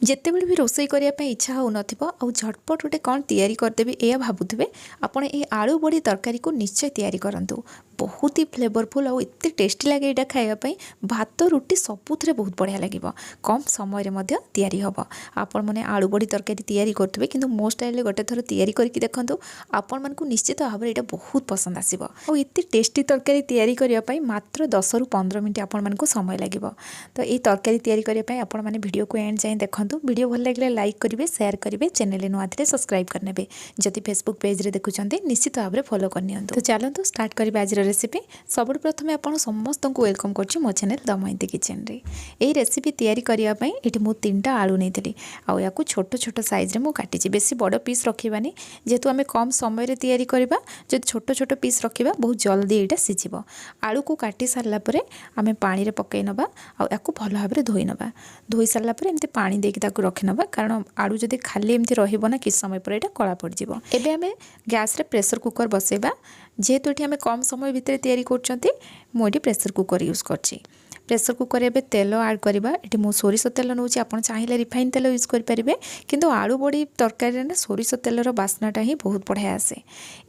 ଯେତେବେଳେ ବି ରୋଷେଇ କରିବା ପାଇଁ ଇଚ୍ଛା ହେଉନଥିବ ଆଉ ଝଟପଟ ଗୋଟେ କ'ଣ ତିଆରି କରିଦେବି ଏଇଆ ଭାବୁଥିବେ, ଆପଣ ଏ ଆଳୁ ବଡ଼ି ତରକାରୀକୁ ନିଶ୍ଚୟ ତିଆରି କରନ୍ତୁ। ବହୁତ ହି ଫ୍ଲେଭରଫୁଲ୍ ଆଉ ଏତେ ଟେଷ୍ଟି ଲାଗେ ଏଇଟା ଖାଇବା ପାଇଁ। ଭାତ ରୁଟି ସବୁଥିରେ ବହୁତ ବଢ଼ିଆ ଲାଗିବ। କମ୍ ସମୟରେ ମଧ୍ୟ ତିଆରି ହେବ। ଆପଣମାନେ ଆଳୁ ବଡ଼ି ତରକାରୀ ତିଆରି କରୁଥିବେ, କିନ୍ତୁ ମୋ ଷ୍ଟାଇଲରେ ଗୋଟେ ଥର ତିଆରି କରିକି ଦେଖନ୍ତୁ। ଆପଣମାନଙ୍କୁ ନିଶ୍ଚିତ ଭାବରେ ଏଇଟା ବହୁତ ପସନ୍ଦ ଆସିବ। ଆଉ ଏତେ ଟେଷ୍ଟି ତରକାରୀ ତିଆରି କରିବା ପାଇଁ ମାତ୍ର 10ରୁ 15 ମିନିଟ୍ ଆପଣମାନଙ୍କୁ ସମୟ ଲାଗିବ। ତ ଏଇ ତରକାରୀ ତିଆରି କରିବା ପାଇଁ ଆପଣମାନେ ଭିଡ଼ିଓକୁ ଏଣ୍ଡ ଯାଏଁ ଦେଖନ୍ତୁ। वीडियो भल लगे लाइक करेंगे, शेयर करेंगे, चैनल नुआ थे सब्सक्राइब करने। जदि फेसबुक पेज देखुं निश्चित भाव में फॉलो करनी। तो चलते स्टार्ट करेंगे आज रेसिपी। सब प्रथम आप समस्त को वेलकम कर मो चैनल दमयंती किचन रे। यही रेसिपी तैयारी करने ये मुझे 3टा आलू नहीं या छोट छोट सैज्रे मुझे काटी। बेसी बड़ पीस रखानी, जेहेतु आम कम समय तैयारी करवा। जो छोट छोट पीस रखा बहुत जल्दी यहाँ सीझ। आलू को काटी सारापर आम पानी पकई नवा या भल भाव में धोई नवा। धोई सारापर एमती पानी देकी रखिनवा, कारण आलू जदि खाली एमती रहा कि समय पर यहाँ कला पड़ जाए। एबे आम गैस रे प्रेशर कुकर बसैबा। जेहेतु ये आम कम समय भितर तैयारी कर प्रेशर कुकर यूज कर। प्रेशर कुकर एबे तेल ऐड करवा। ये मुझे सोरिष तेल नौ, आप चाहिए रिफाइन तेल यूज करेंगे, किंतु आलू बड़ी तरकारी ना सोरिष तेलर बास्नाटा ही बहुत बढ़िया आसे।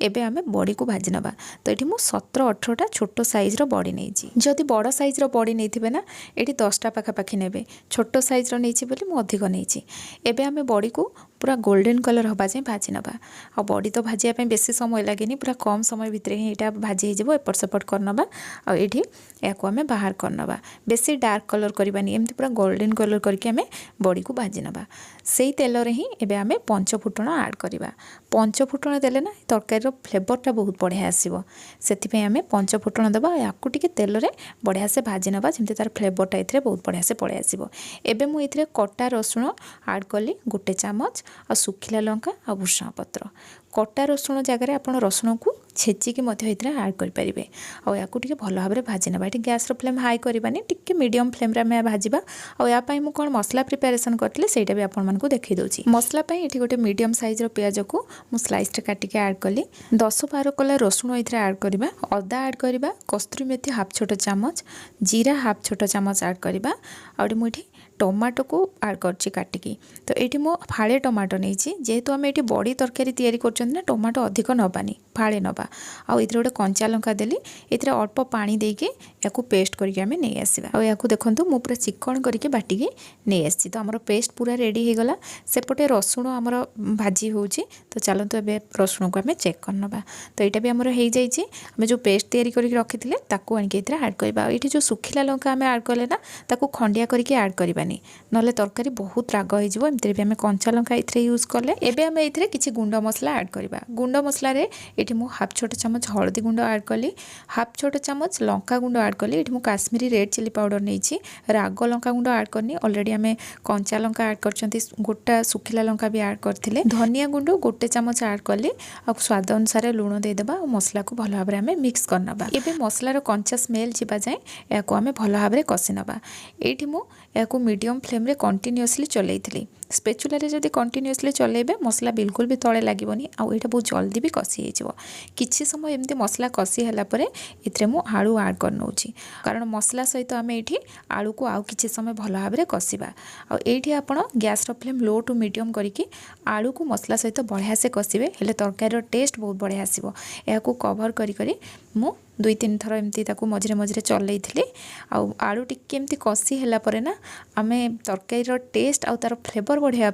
एबे आम बड़ी को भाजी नवा। तो ये मुझे 17-18टा छोट सैज्र बड़ी नहीं। जदि बड़ सैज्र बड़ी नहीं ना, ये 10टा पाखापाखि ने। छोट सैज्र नहीं बोली मुझे अधिक नहीं। एबे आम बड़ी को पूरा गोल्डन कलर हवा जाए भाजी नवा। आ बड़ी तो भाजिया बेसी समय लगे, पूरा कम समय भितर ही यहाँ भाजी हो एपट सेपट करनवा। आठी या आम बाहर करनवा। बेसी डार्क कलर करवानी, एमती पूरा गोल्डन कलर करके आम बड़ी को भाजी नवा। से तेल रे ही एबे आम पंचफुटण ऐड करवा। पंचफुटण देले ना तरकारी फ्लेवरटा बहुत बढ़िया आसीबो। सेथिपई आम पंचफुटण देबा, याकू टिके तेल रे बढ़िया से भाजी नवा, जेमती तार फ्लेवरटा एथिरे बहुत बढ़िया से पळै आसीबो। एबे मु एथिरे कटा रसुण ऐड कली 1 चामच, आ सुखिला लंका आ भुषण पत्र। कटा रसुण जगह आप रसुण को छेचिकी ऐड करेंगे। और या भल भाव में भाजी ना। ये गैस फ्लेम हाई करवानी, टिके मीडियम फ्लेम रे भाजवा। और या मैं कौन मसला प्रिपेरेसन करती से आपको देखी दूसरी। मसला ये गोटे मीडियम साइज्र पियाज को मुझे स्लाइस काटिके ऐड कली। 10-12 कला रसुण ये ऐड करवा। अदा ऐड करवा। कस्तूरी मेथी हाफ छोट चामच, जीरा हाफ छोट चामच ऐड करवा। और मुझे टमाटो को ऐड करची काटिकी। तो ये मो फाड़े टमाटो नहीं, जेहेतु आम ये बड़ी तरकारी तैयारी कर टमाटो अधिक नबानी, फाड़े नवा। आउ ये गोटे कंचा लंका देली। ये अल्प पानी देके या पेस्ट करके आम नहीं आसवा। और या देखो मु पूरा चिकन करके बाटिकी नहीं आसी। तो आमर पेस्ट पूरा रेडी हो गला। सेपटे रसुण आमर भाजी होची। तो चलते एबे रसुण को आम चेक करनवा। तो यहाँ भी आमर हो जाइए। आम जो पेस्ट तैयारी करके रखी थे ताकू आनिक ऐड करवा। ये जो सुखिला लंका आम ऐड कले ना, ताकू खंडिया करके ऐड करवानी, नले तरकारी बहुत राग हो। एमती भी आम कंचा लंका ये यूज कले। एबे आम ये किसी गुंड मसला ऐड करवा। गुंड मसला ये मु हाफ छोट चामच हलदी गुंड ऐड कली, हाफ छोट चामच लंका गुंड ऐड कली। ये काश्मीरी रेड चिली पाउडर नहीं, राग लंका गुंड ऐड करनी। ऑलरेडी आम कंचा लंका ऐड कर, गोटा सुखिला लंका भी ऐड करथिले। धनिया गुंड 1 चामच ऐड कली। आ स्वाद अनुसार लुण देदेबा और मसला को भल भाव में मिक्स करनबा। एबे मसलार कंचा स्मेल जीवा जाए या आम भल भाव में कषि नबा। ये मुझे मीडियम फ्लेम रे कंटिन्यूअसली चलैथिली। स्पेचुलारे जदि कंटिन्यूअसली चलेबे मसला बिल्कुल भी तले लागबनी। आउ एटा बहुत जल्दी भी कषि हो। किछि समय एमती मसला कषि होला परे इतरे मु आलू ऐड कर नउची, कारण मसला सहित आम ये आलू को आउ किछि समय भल भाव में कषिबा। आ एठी आपण गैस रो फ्लेम लो टू मीडियम करिकी आलू को मसला सहित बढ़िया से कषिबे, हेले तरकारी टेस्ट बहुत बढ़िया आसीबो। एहाकू कवर करी करी मु 2-3 थर एमती ताकू मझे मझे चलई थी। आलू टिके एमती कषि होला परे ना, आमे तरकारी टेस्ट आउ तार फ्लेवर बढ़िया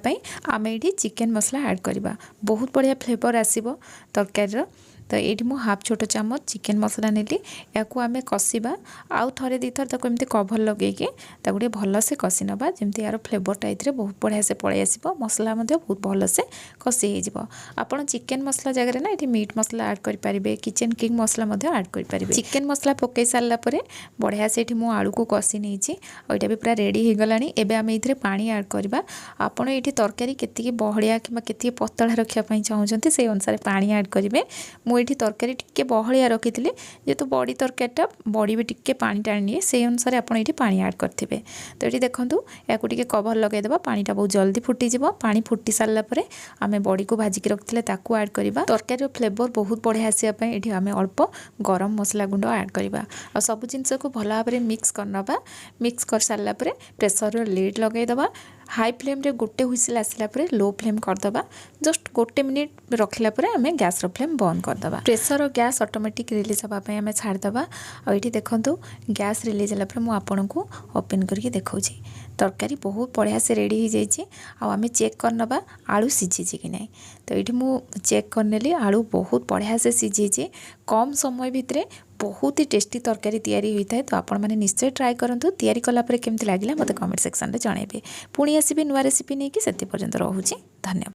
आम ये चिकेन मसला ऐड करवा। बहुत बढ़िया फ्लेवर आसीबो तरकारी। तो ये मु हाफ छोट चामच चिकेन मसला नेली। या आम कषिबा। आउ थे 2 थर ताको एमती कभर लगेगी ताको भल से कषि नबा, जेमती यार फ्लेवरटा ये बहुत बढ़िया से पळै आसीबो। मसला मध्य बहुत भल से कषि हो। आपन चिकेन मसला जगह ना ये मीट मसला ऐड कर पारिबे, किचन किंग मसला मध्य ऐड कर पारिबे। चिकेन मसला पकई सारा पर बढ़िया से मु आलू को कषि नहीं। और ये भी पूरा रेडी हो गलानी। एबे आम ये पानी ऐड करवा। आपन ये तरकारी केतिकी बहलिया कि केतिकी पतला रखिया चाहूँगी से अनुसार पानी ऐड करेंगे। मुझे तरकारी टिके बहलिया रखी थी, जेहेतु बड़ी तरकारीटा बड़ी भी टिके पानी टाणी निए, से अनुसार आप पानी ऐड करेंगे। तो ये देखूँ या कभर लगेदेवा। पानीटा बहुत जल्दी फुटीज। पानी फुटी सारापर आम बड़ी को भाजिकी रखी ताकू ऐड करवा। तरकारी फ्लेवर बहुत बढ़िया आसापी ये आम अल्प गरम मसला गुंड ऐड करवा। और सब जिनस को भल भाव में मिक्स करनवा। मिक्स कर सारापर प्रेसर लिड लगेदेवा। हाई फ्लेम रे गोटे हुइसिल आसला परे लो फ्लेम करदबा जस्ट गोटे मिनिट रखिला परे आमे गैस रो फ्लेम बंद करदबा। प्रेशर और गैस ऑटोमेटिक रिलीज हवा पय आमे छाड़दबा। आ एठी देखंतु गैस रिलीज होला परे मु आपनकु ओपन करके देखौछि। तरकारी बहुत बढ़िया से रेडी हो जाइए। आमे चेक करनबा आलू सीझी कि नहीं। तो ये मु चेक करनेली आलू बहुत बढ़िया से सीझी। कम समय भितर बहुत ही टेस्टी तरकारी तैयारी होता है। तो आपण मैंने निश्चय ट्राए करूँ। तैयारी कलापर केमती लगिला मते कमेंट सेक्शन में जनइबे। पुणी आसबे नुआ रेसिपी नहीं कि से पर्यंत रोचे। धन्यवाद।